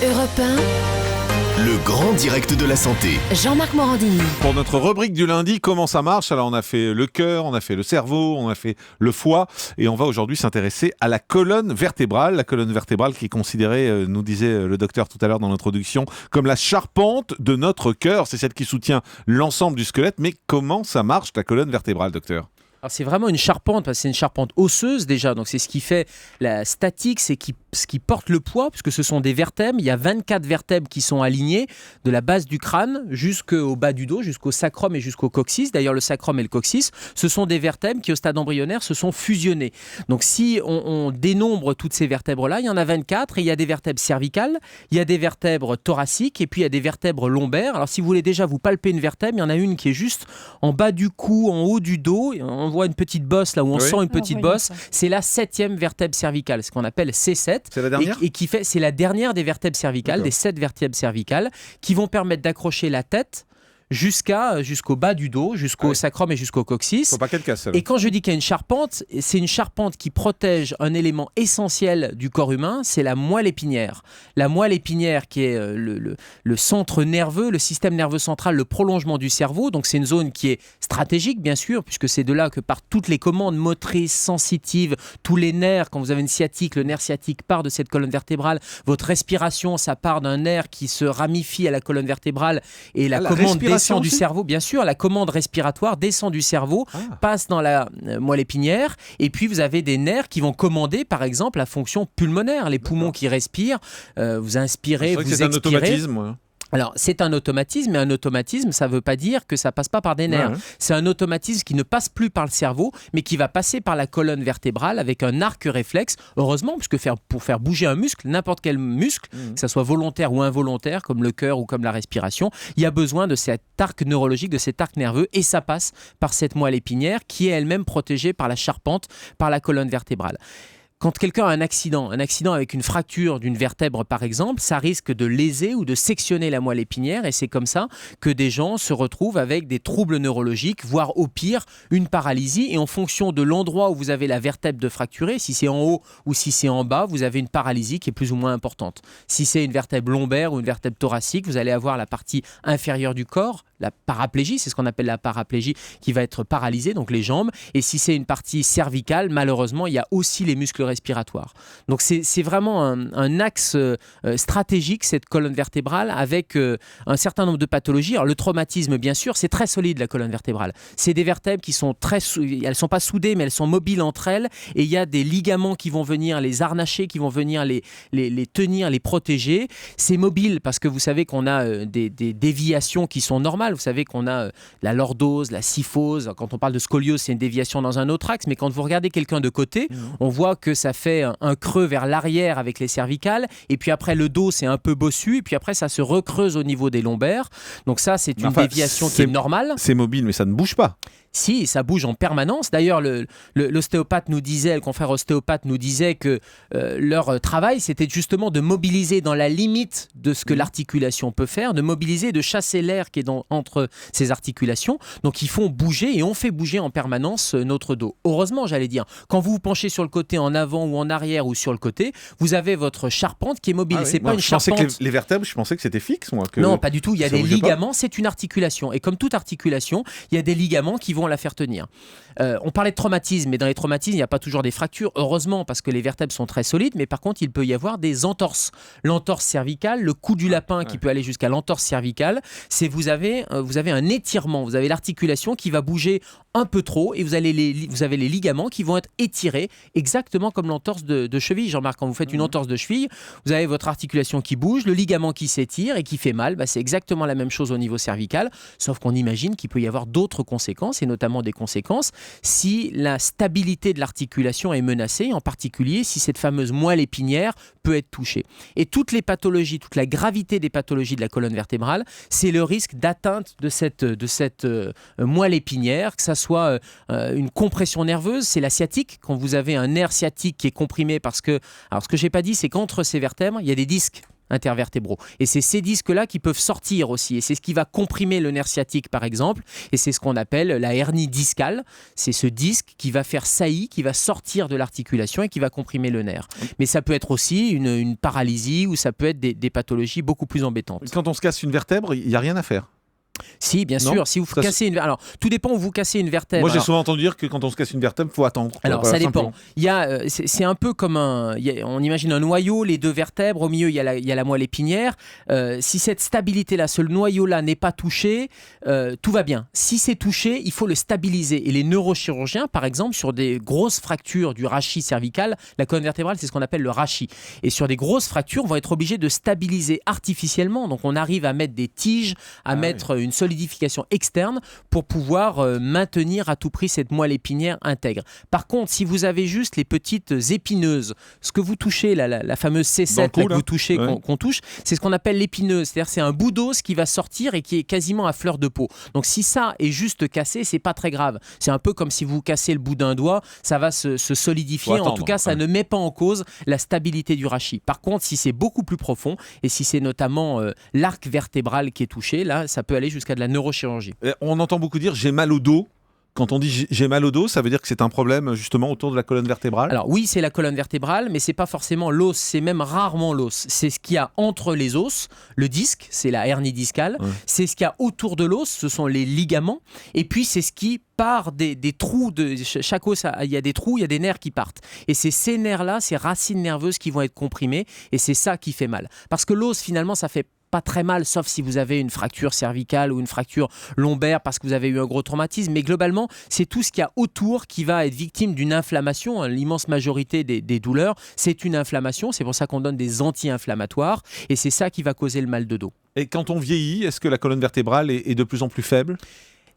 Europe 1, Le grand direct de la santé. Jean-Marc Morandini. Pour notre rubrique du lundi, comment ça marche? Alors on a fait le cœur, on a fait le cerveau, on a fait le foie et on va aujourd'hui s'intéresser à la colonne vertébrale. La colonne vertébrale qui est considérée, nous disait le docteur tout à l'heure dans l'introduction, comme la charpente de notre cœur. C'est celle qui soutient l'ensemble du squelette. Mais comment ça marche la colonne vertébrale, docteur? Alors c'est vraiment une charpente, parce que c'est une charpente osseuse déjà, donc c'est ce qui fait la statique, c'est ce qui porte le poids, puisque ce sont des vertèbres. Il y a 24 vertèbres qui sont alignées de la base du crâne jusqu'au bas du dos, jusqu'au sacrum et jusqu'au coccyx. D'ailleurs, le sacrum et le coccyx, ce sont des vertèbres qui, au stade embryonnaire, se sont fusionnées. Donc si on dénombre toutes ces vertèbres-là, il y en a 24, et il y a des vertèbres cervicales, il y a des vertèbres thoraciques, et puis il y a des vertèbres lombaires. Alors si vous voulez déjà vous palper une vertèbre, il y en a une qui est juste en bas du cou, en haut du dos. On voit une petite bosse là où on sent une petite bosse. C'est la 7e vertèbre cervicale, ce qu'on appelle C7. C'est la dernière ? Et qui fait, c'est la dernière des vertèbres cervicales, des 7 vertèbres cervicales, qui vont permettre d'accrocher la tête jusqu'au bas du dos, jusqu'au sacrum et jusqu'au coccyx. Faut pas qu'elle casse, celle-là. Et quand je dis qu'il y a une charpente, c'est une charpente qui protège un élément essentiel du corps humain, c'est la moelle épinière. La moelle épinière qui est le centre nerveux, le système nerveux central, le prolongement du cerveau. Donc c'est une zone qui est stratégique, bien sûr, puisque c'est de là que partent toutes les commandes motrices, sensitives, tous les nerfs. Quand vous avez une sciatique, le nerf sciatique part de cette colonne vertébrale. Votre respiration, ça part d'un nerf qui se ramifie à la colonne vertébrale, et la commande descend du cerveau, bien sûr, la commande respiratoire descend du cerveau, passe dans la moelle épinière, et puis vous avez des nerfs qui vont commander, par exemple, la fonction pulmonaire, les poumons qui respirent, vous inspirez, vous expirez. C'est un automatisme. Alors, c'est un automatisme, mais un automatisme, ça ne veut pas dire que ça passe pas par des nerfs. Ouais. C'est un automatisme qui ne passe plus par le cerveau, mais qui va passer par la colonne vertébrale avec un arc réflexe. Heureusement, puisque pour faire bouger un muscle, n'importe quel muscle, que ça soit volontaire ou involontaire, comme le cœur ou comme la respiration, il y a besoin de cet arc neurologique, de cet arc nerveux, et ça passe par cette moelle épinière qui est elle-même protégée par la charpente, par la colonne vertébrale. Quand quelqu'un a un accident avec une fracture d'une vertèbre par exemple, ça risque de léser ou de sectionner la moelle épinière, et c'est comme ça que des gens se retrouvent avec des troubles neurologiques, voire au pire une paralysie. Et en fonction de l'endroit où vous avez la vertèbre de fracturée, si c'est en haut ou si c'est en bas, vous avez une paralysie qui est plus ou moins importante. Si c'est une vertèbre lombaire ou une vertèbre thoracique, vous allez avoir la partie inférieure du corps, la paraplégie, c'est ce qu'on appelle la paraplégie, qui va être paralysée, donc les jambes. Et si c'est une partie cervicale, malheureusement, il y a aussi les muscles respiratoires. Donc c'est vraiment un axe stratégique, cette colonne vertébrale, avec un certain nombre de pathologies. Alors le traumatisme, bien sûr, c'est très solide, la colonne vertébrale. C'est des vertèbres qui sont elles sont pas soudées, mais elles sont mobiles entre elles, et il y a des ligaments qui vont venir les harnacher, qui vont venir les tenir, les protéger. C'est mobile parce que vous savez qu'on a des déviations qui sont normales. Vous savez qu'on a la lordose, la syphose. Quand on parle de scoliose, c'est une déviation dans un autre axe, mais quand vous regardez quelqu'un de côté, on voit que ça fait un creux vers l'arrière avec les cervicales, et puis après le dos c'est un peu bossu, et puis après ça se recreuse au niveau des lombaires. Donc ça, c'est une déviation qui est normale. C'est mobile, mais ça ne bouge pas. Si, ça bouge en permanence. D'ailleurs, l'ostéopathe nous disait, le confrère ostéopathe nous disait que leur travail, c'était justement de mobiliser dans la limite de ce que l'articulation peut faire, de mobiliser, de chasser l'air qui est entre ces articulations. Donc, ils font bouger, et on fait bouger en permanence notre dos. Heureusement, j'allais dire, quand vous vous penchez sur le côté, en avant ou en arrière ou sur le côté, vous avez votre charpente qui est mobile. C'est pas une charpente. Je pensais que les vertèbres, je pensais que c'était fixe, moi. Non, pas du tout. Il y a des ligaments, c'est une articulation. Et comme toute articulation, il y a des ligaments qui vont la faire tenir. On parlait de traumatisme, mais dans les traumatismes, il n'y a pas toujours des fractures, heureusement, parce que les vertèbres sont très solides, mais par contre, il peut y avoir des entorses. L'entorse cervicale, le cou du lapin qui peut aller jusqu'à l'entorse cervicale, c'est vous avez un étirement, vous avez l'articulation qui va bouger un peu trop, et vous avez les ligaments qui vont être étirés, exactement comme l'entorse de cheville. Jean-Marc, quand vous faites une entorse de cheville, vous avez votre articulation qui bouge, le ligament qui s'étire et qui fait mal. C'est exactement la même chose au niveau cervical, sauf qu'on imagine qu'il peut y avoir d'autres conséquences, et notamment des conséquences si la stabilité de l'articulation est menacée, en particulier si cette fameuse moelle épinière peut être touchée. Et toutes les pathologies, toute la gravité des pathologies de la colonne vertébrale, c'est le risque d'atteinte de cette moelle épinière, que ça soit une compression nerveuse, c'est la sciatique, quand vous avez un nerf sciatique qui est comprimé parce que, alors ce que j'ai pas dit, c'est qu'entre ces vertèbres, il y a des disques. intervertébraux. Et c'est ces disques-là qui peuvent sortir aussi. Et c'est ce qui va comprimer le nerf sciatique, par exemple. Et c'est ce qu'on appelle la hernie discale. C'est ce disque qui va faire saillie, qui va sortir de l'articulation et qui va comprimer le nerf. Mais ça peut être aussi une paralysie ou ça peut être des pathologies beaucoup plus embêtantes. Quand on se casse une vertèbre, il n'y a rien à faire. Si, bien sûr. Si vous cassez une... Alors, tout dépend où vous cassez une vertèbre. Moi, j'ai souvent entendu dire que quand on se casse une vertèbre, il faut attendre. Alors, ça dépend. Il y a, c'est un peu comme on imagine un noyau, les deux vertèbres, au milieu, il y a la moelle épinière. Si cette stabilité-là, ce noyau-là n'est pas touché, tout va bien. Si c'est touché, il faut le stabiliser. Et les neurochirurgiens, par exemple, sur des grosses fractures du rachis cervical, la colonne vertébrale, c'est ce qu'on appelle le rachis. Et sur des grosses fractures, vont être obligés de stabiliser artificiellement. Donc, on arrive à mettre des tiges, à mettre une solidification externe pour pouvoir maintenir à tout prix cette moelle épinière intègre. Par contre, si vous avez juste les petites épineuses, ce que vous touchez, la fameuse C7 que vous touchez, qu'on touche, c'est ce qu'on appelle l'épineuse. C'est-à-dire c'est un bout d'os qui va sortir et qui est quasiment à fleur de peau. Donc si ça est juste cassé, c'est pas très grave. C'est un peu comme si vous cassez le bout d'un doigt, ça va se solidifier. En tout cas, ça ne met pas en cause la stabilité du rachis. Par contre, si c'est beaucoup plus profond et si c'est notamment l'arc vertébral qui est touché, là, ça peut aller jusqu'à de la neurochirurgie. On entend beaucoup dire j'ai mal au dos. Quand on dit j'ai mal au dos, ça veut dire que c'est un problème justement autour de la colonne vertébrale? Alors oui, c'est la colonne vertébrale, mais c'est pas forcément l'os, c'est même rarement l'os. C'est ce qu'il y a entre les os, le disque, c'est la hernie discale, c'est ce qu'il y a autour de l'os, ce sont les ligaments, et puis c'est ce qui part des trous de chaque os, il y a des trous, il y a des nerfs qui partent. Et c'est ces nerfs-là, ces racines nerveuses qui vont être comprimées, et c'est ça qui fait mal. Parce que l'os, finalement, ça fait pas très mal, sauf si vous avez une fracture cervicale ou une fracture lombaire parce que vous avez eu un gros traumatisme. Mais globalement, c'est tout ce qu'il y a autour qui va être victime d'une inflammation. L'immense majorité des douleurs, c'est une inflammation. C'est pour ça qu'on donne des anti-inflammatoires. Et c'est ça qui va causer le mal de dos. Et quand on vieillit, est-ce que la colonne vertébrale est de plus en plus faible?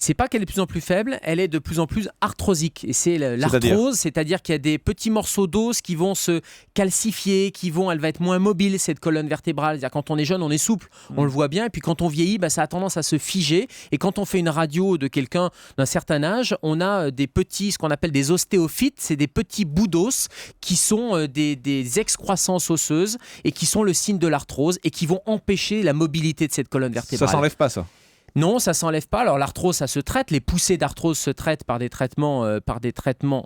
C'est pas qu'elle est de plus en plus faible, elle est de plus en plus arthrosique. Et c'est l'arthrose, c'est-à-dire qu'il y a des petits morceaux d'os qui vont se calcifier, elle va être moins mobile, cette colonne vertébrale. C'est-à-dire quand on est jeune, on est souple, on le voit bien. Et puis quand on vieillit, ça a tendance à se figer. Et quand on fait une radio de quelqu'un d'un certain âge, on a des petits, ce qu'on appelle des ostéophytes. C'est des petits bouts d'os qui sont des excroissances osseuses et qui sont le signe de l'arthrose et qui vont empêcher la mobilité de cette colonne vertébrale. Ça s'enlève pas, ça? Non, ça ne s'enlève pas. Alors l'arthrose, ça se traite. Les poussées d'arthrose se traitent par des traitements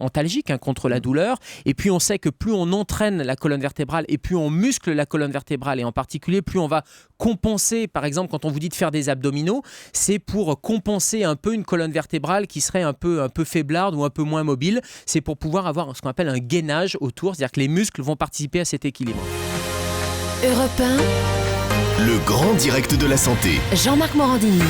antalgiques contre la douleur. Et puis on sait que plus on entraîne la colonne vertébrale et plus on muscle la colonne vertébrale, et en particulier plus on va compenser. Par exemple, quand on vous dit de faire des abdominaux, c'est pour compenser un peu une colonne vertébrale qui serait un peu faiblarde ou un peu moins mobile. C'est pour pouvoir avoir ce qu'on appelle un gainage autour, c'est-à-dire que les muscles vont participer à cet équilibre. Europe 1. Le grand direct de la santé. Jean-Marc Morandini.